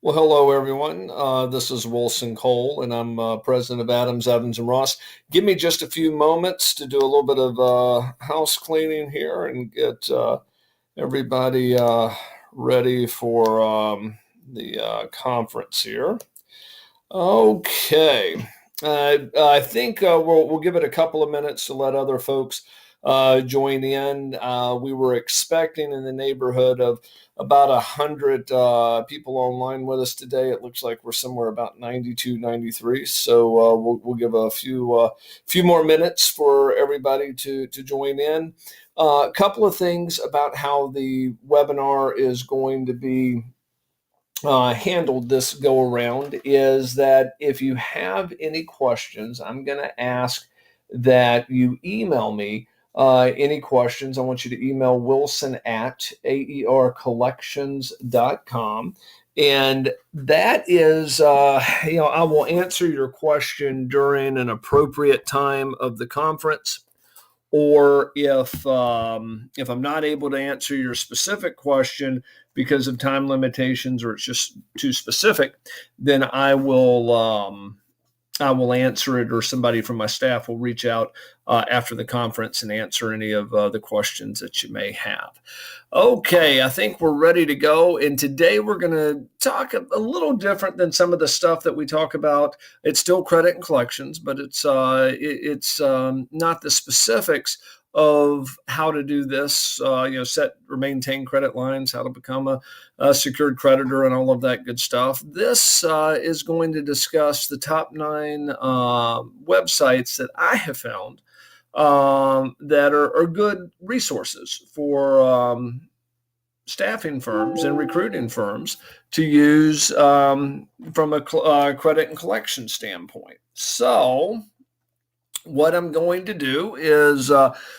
Well, hello, everyone. This is Wilson Cole, and I'm president of Adams, Evans, and Ross. Give me just a few moments to do a little bit of house cleaning here and get everybody ready for the conference here. Okay. I think we'll give it a couple of minutes to let other folks join in. We were expecting in the neighborhood of about 100 people online with us today. It looks like we're somewhere about 92, 93. So we'll give a few more minutes for everybody to join in. A couple of things about how the webinar is going to be handled this go around is that if you have any questions, I'm going to ask that you email me any questions. I want you to email Wilson at aercollections.com. And that is, I will answer your question during an appropriate time of the conference. Or if I'm not able to answer your specific question because of time limitations or it's just too specific, then I will answer it, or somebody from my staff will reach out after the conference and answer any of the questions that you may have. Okay, I think we're ready to go. And today we're going to talk a little different than some of the stuff that we talk about. It's still credit and collections, but it's not the specifics of how to do this, set or maintain credit lines, how to become a secured creditor, and all of that good stuff. This is going to discuss the top 9 websites that I have found that are good resources for staffing firms and recruiting firms to use from a credit and collection standpoint. So what I'm going to do is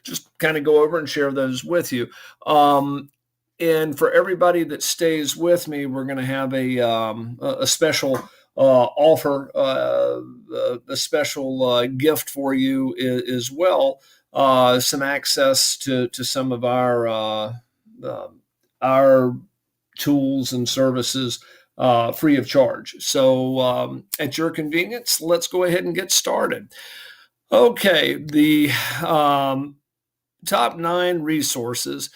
just kind of go over and share those with you. And for everybody that stays with me, we're going to have a special offer, a special gift for you as well. Some access to some of our tools and services free of charge. So at your convenience, let's go ahead and get started. Okay, the top 9 resources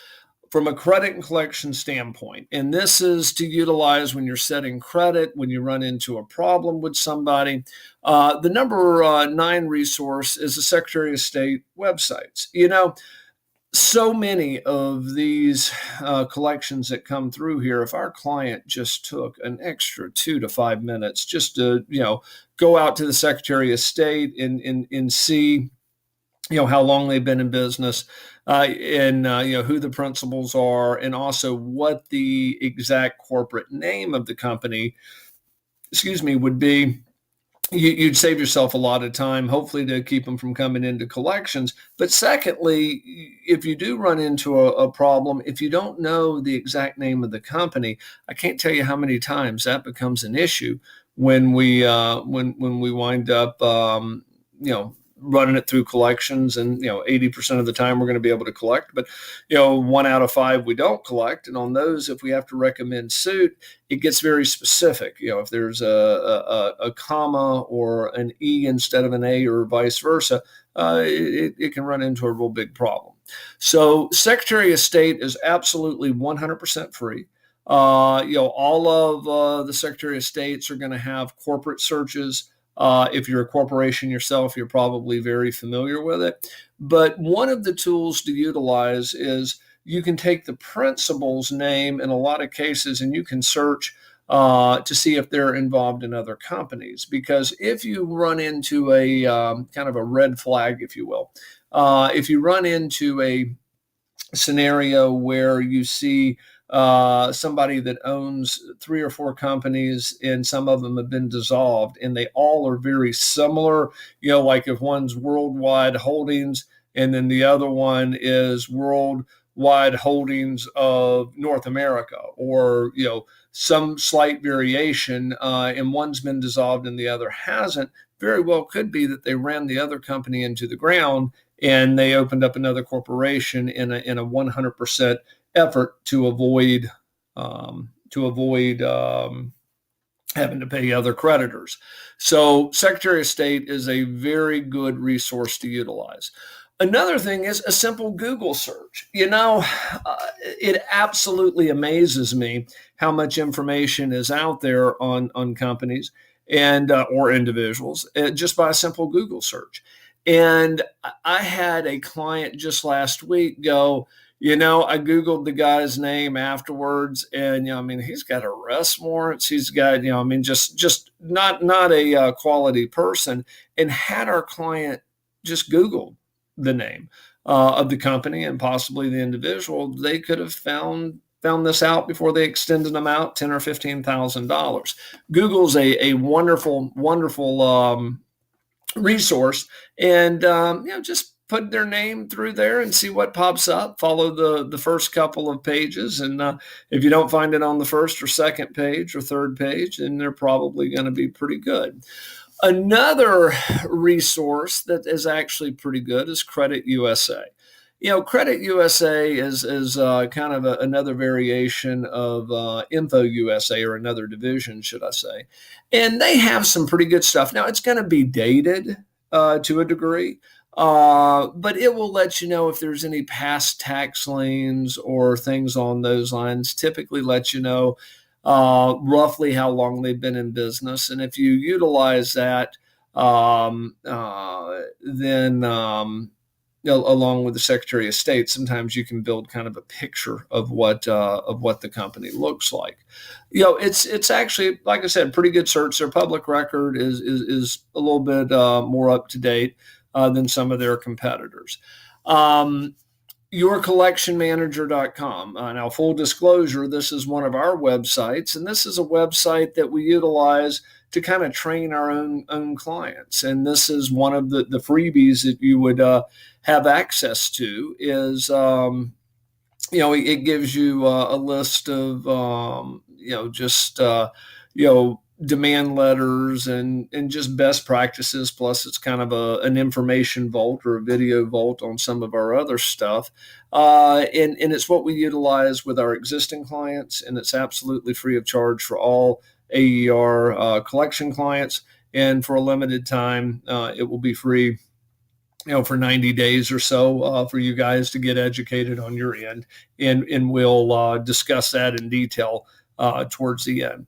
from a credit and collection standpoint. And this is to utilize when you're setting credit, when you run into a problem with somebody. The number 9 resource is the Secretary of State websites. So many of these collections that come through here, if our client just took an extra 2 to 5 minutes just to, go out to the Secretary of State and see, how long they've been in business, and who the principals are, and also what the exact corporate name of the company, would be. You'd save yourself a lot of time, hopefully to keep them from coming into collections. But secondly, if you do run into a problem, if you don't know the exact name of the company, I can't tell you how many times that becomes an issue when we wind up running it through collections. And 80% of the time we're going to be able to collect, but 1 out of 5 we don't collect. And on those, if we have to recommend suit, it gets very specific. If there's a comma or an E instead of an A, or vice versa, it can run into a real big problem. So Secretary of State is absolutely 100% free. All of the Secretary of States are going to have corporate searches. If you're a corporation yourself, you're probably very familiar with it. But one of the tools to utilize is you can take the principal's name in a lot of cases, and you can search to see if they're involved in other companies. Because if you run into a kind of a red flag, if you will, if you run into a scenario where you see somebody that owns 3 or 4 companies, and some of them have been dissolved, and they all are very similar. Like if one's Worldwide Holdings and then the other one is Worldwide Holdings of North America, or some slight variation, and one's been dissolved and the other hasn't, very well could be that they ran the other company into the ground and they opened up another corporation in a 100% effort to avoid having to pay other creditors. So Secretary of State is a very good resource to utilize. Another thing is a simple Google search. It absolutely amazes me how much information is out there on companies and or individuals just by a simple Google search. And I had a client just last week go, I Googled the guy's name afterwards, and he's got arrest warrants. He's got, just not a quality person. And had our client just Googled the name of the company and possibly the individual, they could have found this out before they extended them out $10,000 or $15,000. Google's a wonderful, wonderful resource, and just put their name through there and see what pops up. Follow the first couple of pages, and if you don't find it on the first or second page or third page, then they're probably going to be pretty good. Another resource that is actually pretty good is Credit USA. Credit USA is kind of another variation of Info USA, or another division, should I say. And they have some pretty good stuff. Now, it's going to be dated to a degree, but it will let you know if there's any past tax liens or things on those lines. Typically let you know roughly how long they've been in business. And if you utilize that, then along with the Secretary of State, sometimes you can build kind of a picture of what the company looks like. It's actually, like I said, pretty good search. Their public record is a little bit more up to date than some of their competitors. Yourcollectionmanager.com. Now, full disclosure, this is one of our websites, and this is a website that we utilize to kind of train our own clients. And this is one of the freebies that you would have access to is, it gives you a list of, demand letters and just best practices. Plus, it's kind of an information vault or a video vault on some of our other stuff. And it's what we utilize with our existing clients, and it's absolutely free of charge for all AER collection clients. And for a limited time, it will be free, for 90 days or so for you guys to get educated on your end. And we'll discuss that in detail towards the end.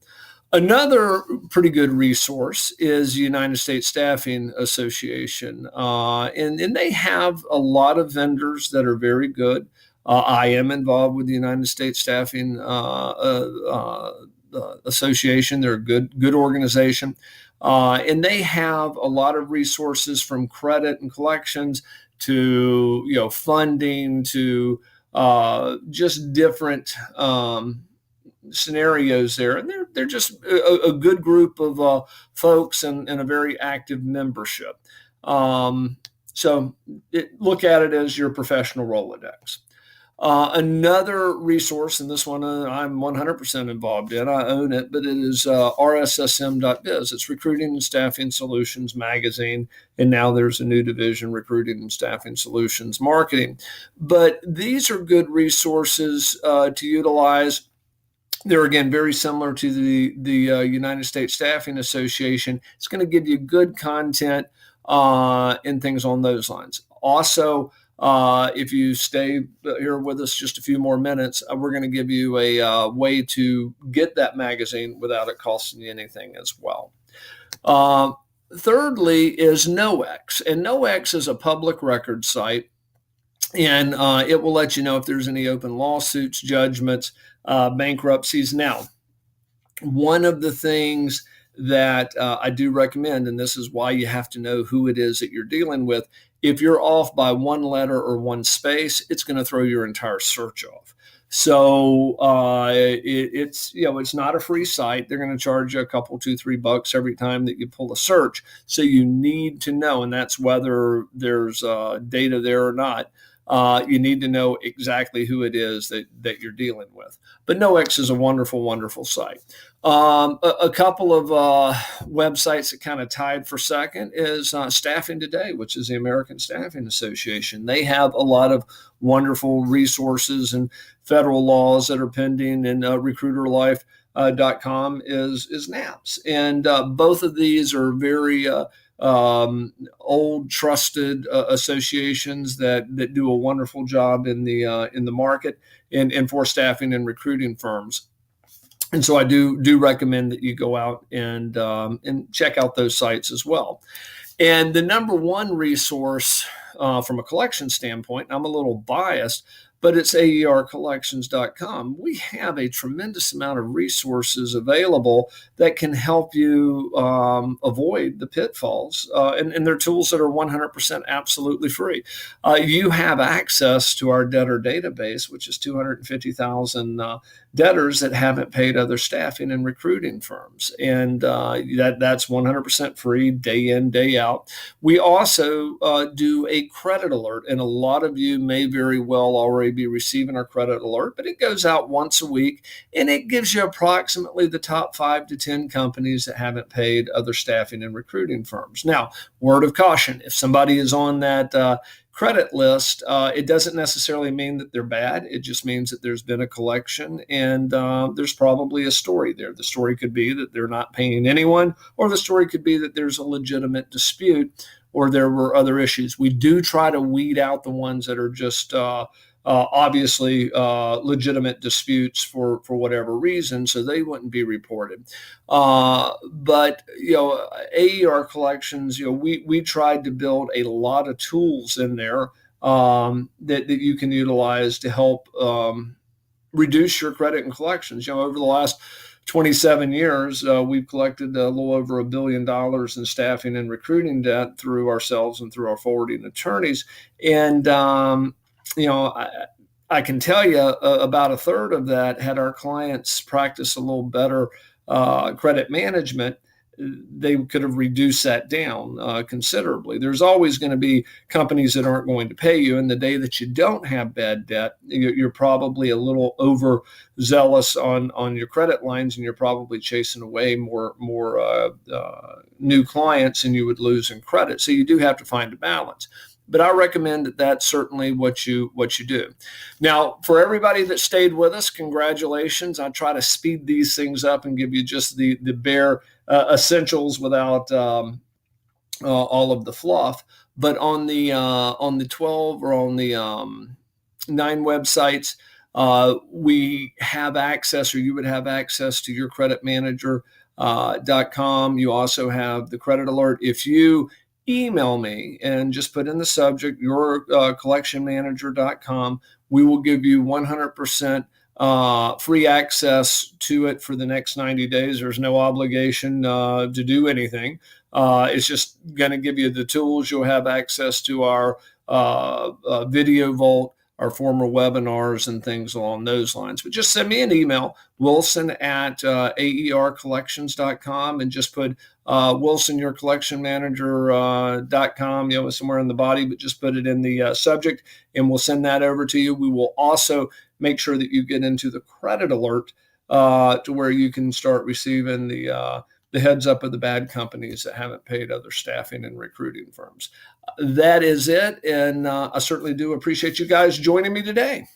Another pretty good resource is the United States Staffing Association, and they have a lot of vendors that are very good. I am involved with the United States Staffing Association. They're a good organization, and they have a lot of resources from credit and collections to funding to just different scenarios there, and they're just a good group of folks and a very active membership. So look at it as your professional Rolodex. Another resource, and this one I'm 100% involved in, I own it, but it is rssm.biz. It's Recruiting and Staffing Solutions Magazine, and now there's a new division, Recruiting and Staffing Solutions Marketing. But these are good resources to utilize. They're, again, very similar to the United States Staffing Association. It's going to give you good content and things on those lines. Also, if you stay here with us just a few more minutes, we're going to give you a way to get that magazine without it costing you anything as well. Thirdly is NoEx. And NoEx is a public record site, and it will let you know if there's any open lawsuits, judgments, bankruptcies. Now, one of the things that I do recommend, and this is why you have to know who it is that you're dealing with, if you're off by one letter or one space, it's going to throw your entire search off. So it's not a free site. They're going to charge you a couple, $2-3 every time that you pull a search. So you need to know, and that's whether there's data there or not. You need to know exactly who it is that you're dealing with. But NoEx is a wonderful, wonderful site. A couple of websites that kind of tied for second is Staffing Today, which is the American Staffing Association. They have a lot of wonderful resources and federal laws that are pending, and Recruiter Life .com is NAPS, and both of these are very old, trusted associations that do a wonderful job in the market and for staffing and recruiting firms. And so I do recommend that you go out and check out those sites as well. And the number one resource from a collection standpoint, I'm a little biased, but it's aercollections.com. We have a tremendous amount of resources available that can help you avoid the pitfalls. And they're tools that are 100% absolutely free. You have access to our debtor database, which is 250,000 debtors that haven't paid other staffing and recruiting firms. And that's 100% free, day in, day out. We also do a credit alert, and a lot of you may very well already be receiving our credit alert, but it goes out once a week, and it gives you approximately the top 5 to 10 companies that haven't paid other staffing and recruiting firms. Now, word of caution, if somebody is on that credit list, it doesn't necessarily mean that they're bad. It just means that there's been a collection, and there's probably a story there. The story could be that they're not paying anyone, or the story could be that there's a legitimate dispute, or there were other issues. We do try to weed out the ones that are just obviously legitimate disputes for whatever reason, so they wouldn't be reported. But AER collections, we tried to build a lot of tools in there that you can utilize to help reduce your credit and collections. Over the last 27 years, we've collected a little over $1 billion in staffing and recruiting debt through ourselves and through our forwarding attorneys. And I can tell you about a third of that, had our clients practice a little better credit management, they could have reduced that down considerably. There's always going to be companies that aren't going to pay you. And the day that you don't have bad debt, you're probably a little overzealous on your credit lines, and you're probably chasing away more new clients than you would lose in credit. So you do have to find a balance. But I recommend that that's certainly what you do. Now, for everybody that stayed with us, congratulations. I try to speed these things up and give you just the bare essentials without all of the fluff. But on the 12 or on the 9 websites, we have access, or you would have access to your credit manager.com. You also have the credit alert. If you email me and just put in the subject your collectionmanager.com, we will give you 100% free access to it for the next 90 days. There's no obligation to do anything. It's just going to give you the tools. You'll have access to our video vault, our former webinars, and things along those lines. But just send me an email, wilson@aercollections.com, and just put Wilson, your collection manager.com, somewhere in the body, but just put it in the subject, and we'll send that over to you. We will also make sure that you get into the credit alert to where you can start receiving the heads up of the bad companies that haven't paid other staffing and recruiting firms. That is it. And I certainly do appreciate you guys joining me today.